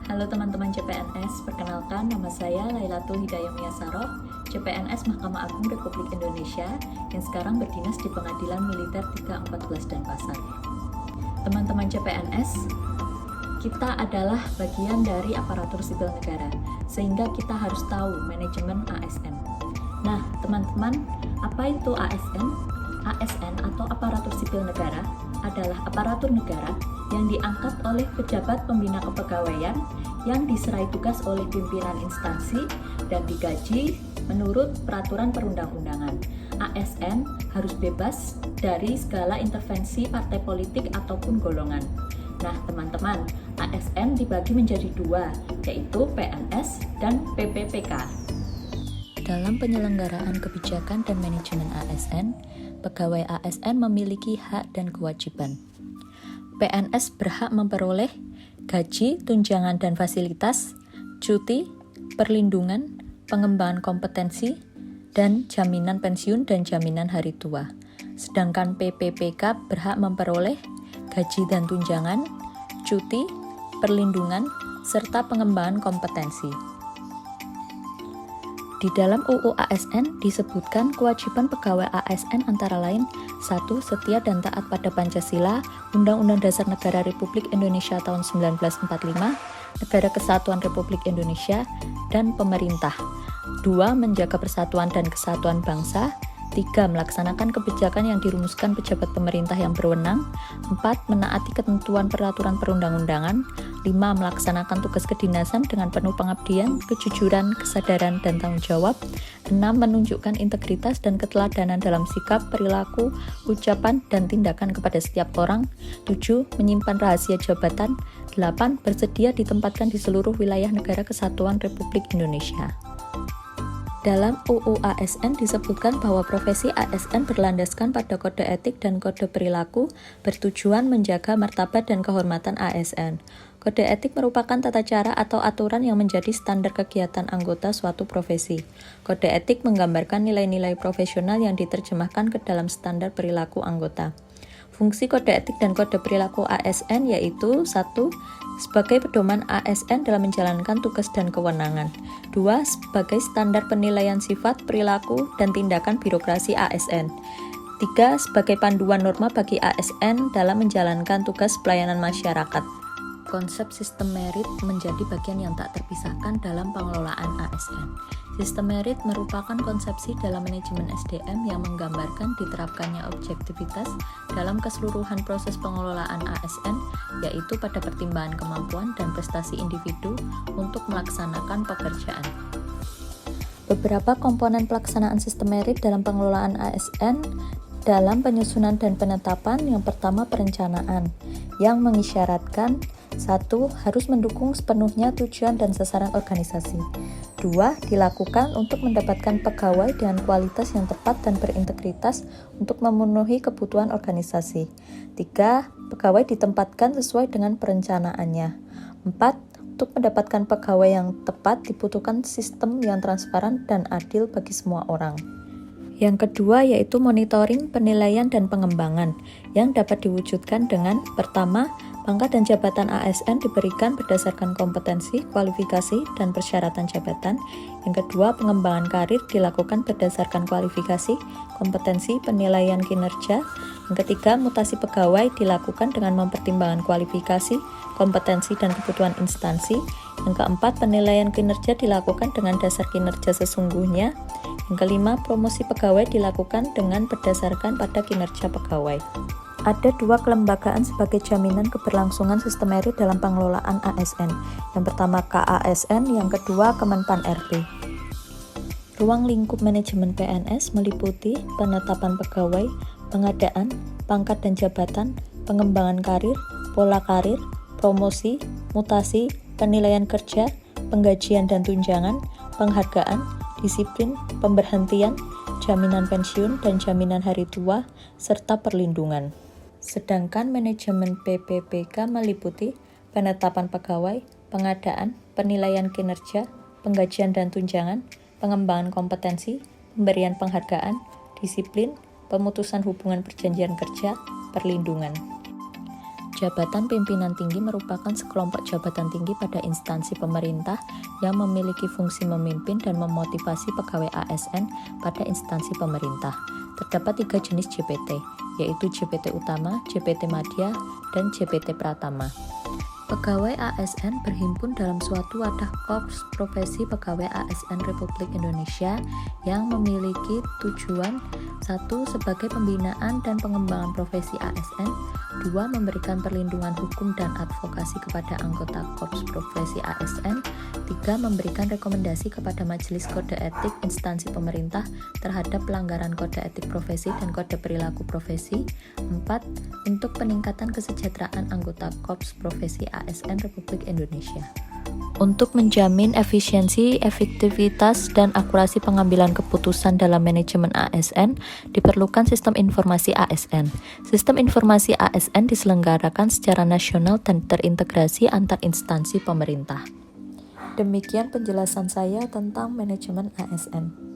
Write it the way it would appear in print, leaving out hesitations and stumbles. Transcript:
Halo teman-teman CPNS, perkenalkan nama saya Lailatul Hidayah Miyasaroh, CPNS Mahkamah Agung Republik Indonesia yang sekarang berdinas di Pengadilan Militer 3, 14 dan Pasar. Teman-teman CPNS, kita adalah bagian dari aparatur sipil negara, sehingga kita harus tahu manajemen ASN. Nah, teman-teman, apa itu ASN? ASN atau aparatur sipil negara adalah aparatur negara yang diangkat oleh pejabat pembina kepegawaian yang diserai tugas oleh pimpinan instansi dan digaji menurut peraturan perundang-undangan. ASN harus bebas dari segala intervensi partai politik ataupun golongan. Nah, teman-teman, ASN dibagi menjadi dua, yaitu PNS dan PPPK. Dalam penyelenggaraan kebijakan dan manajemen ASN, pegawai ASN memiliki hak dan kewajiban. PNS berhak memperoleh gaji, tunjangan dan fasilitas, cuti, perlindungan, pengembangan kompetensi, dan jaminan pensiun dan jaminan hari tua. Sedangkan PPPK berhak memperoleh gaji dan tunjangan, cuti, perlindungan, serta pengembangan kompetensi. Di dalam UU ASN disebutkan kewajiban pegawai ASN antara lain 1. Setia dan taat pada Pancasila, Undang-Undang Dasar Negara Republik Indonesia tahun 1945, Negara Kesatuan Republik Indonesia, dan pemerintah. 2. Menjaga persatuan dan kesatuan bangsa. 3. Melaksanakan kebijakan yang dirumuskan pejabat pemerintah yang berwenang. 4. Menaati ketentuan peraturan perundang-undangan. 5. Melaksanakan tugas kedinasan dengan penuh pengabdian, kejujuran, kesadaran, dan tanggung jawab. 6. Menunjukkan integritas dan keteladanan dalam sikap, perilaku, ucapan, dan tindakan kepada setiap orang. 7. Menyimpan rahasia jabatan. 8. Bersedia ditempatkan di seluruh wilayah Negara Kesatuan Republik Indonesia. Dalam UU ASN disebutkan bahwa profesi ASN berlandaskan pada kode etik dan kode perilaku bertujuan menjaga martabat dan kehormatan ASN. Kode etik merupakan tata cara atau aturan yang menjadi standar kegiatan anggota suatu profesi. Kode etik menggambarkan nilai-nilai profesional yang diterjemahkan ke dalam standar perilaku anggota. Fungsi kode etik dan kode perilaku ASN yaitu 1. Sebagai pedoman ASN dalam menjalankan tugas dan kewenangan. 2. Sebagai standar penilaian sifat, perilaku, dan tindakan birokrasi ASN. 3. Sebagai panduan norma bagi ASN dalam menjalankan tugas pelayanan masyarakat. Konsep sistem merit menjadi bagian yang tak terpisahkan dalam pengelolaan ASN. Sistem merit merupakan konsepsi dalam manajemen SDM yang menggambarkan diterapkannya objektivitas dalam keseluruhan proses pengelolaan ASN, yaitu pada pertimbangan kemampuan dan prestasi individu untuk melaksanakan pekerjaan. Beberapa komponen pelaksanaan sistem merit dalam pengelolaan ASN dalam penyusunan dan penetapan. Yang pertama, perencanaan yang mengisyaratkan 1. Harus mendukung sepenuhnya tujuan dan sasaran organisasi. 2. Dilakukan untuk mendapatkan pegawai dengan kualitas yang tepat dan berintegritas untuk memenuhi kebutuhan organisasi. 3. Pegawai ditempatkan sesuai dengan perencanaannya. 4. Untuk mendapatkan pegawai yang tepat dibutuhkan sistem yang transparan dan adil bagi semua orang. Yang kedua yaitu monitoring, penilaian, dan pengembangan yang dapat diwujudkan dengan pertama, pangkat dan jabatan ASN diberikan berdasarkan kompetensi, kualifikasi, dan persyaratan jabatan. Yang kedua, pengembangan karir dilakukan berdasarkan kualifikasi, kompetensi, penilaian kinerja. Yang ketiga, mutasi pegawai dilakukan dengan mempertimbangkan kualifikasi, kompetensi, dan kebutuhan instansi. Yang keempat, penilaian kinerja dilakukan dengan dasar kinerja sesungguhnya. Yang kelima, promosi pegawai dilakukan dengan berdasarkan pada kinerja pegawai. Ada dua kelembagaan sebagai jaminan keberlangsungan sistem merit dalam pengelolaan ASN. Yang pertama KASN, yang kedua Kemenpan RB. Ruang lingkup manajemen PNS meliputi penetapan pegawai, pengadaan, pangkat dan jabatan, pengembangan karir, pola karir, promosi, mutasi, penilaian kerja, penggajian dan tunjangan, penghargaan, disiplin, pemberhentian, jaminan pensiun dan jaminan hari tua, serta perlindungan. Sedangkan manajemen PPPK meliputi penetapan pegawai, pengadaan, penilaian kinerja, penggajian dan tunjangan, pengembangan kompetensi, pemberian penghargaan, disiplin, pemutusan hubungan perjanjian kerja, perlindungan. Jabatan pimpinan tinggi merupakan sekelompok jabatan tinggi pada instansi pemerintah yang memiliki fungsi memimpin dan memotivasi pegawai ASN pada instansi pemerintah. Terdapat 3 jenis JPT, yaitu JPT Utama, JPT Madya, dan JPT Pratama. Pegawai ASN berhimpun dalam suatu wadah Korps Profesi Pegawai ASN Republik Indonesia yang memiliki tujuan 1. Sebagai pembinaan dan pengembangan profesi ASN, 2. Memberikan perlindungan hukum dan advokasi kepada anggota Korps Profesi ASN, 3. Memberikan rekomendasi kepada Majelis Kode Etik Instansi Pemerintah terhadap pelanggaran kode etik profesi dan kode perilaku profesi, 4. Untuk peningkatan kesejahteraan anggota Korps Profesi ASN Republik Indonesia. Untuk menjamin efisiensi, efektivitas, dan akurasi pengambilan keputusan dalam manajemen ASN, diperlukan sistem informasi ASN. Sistem informasi ASN diselenggarakan secara nasional dan terintegrasi antar instansi pemerintah. Demikian penjelasan saya tentang manajemen ASN.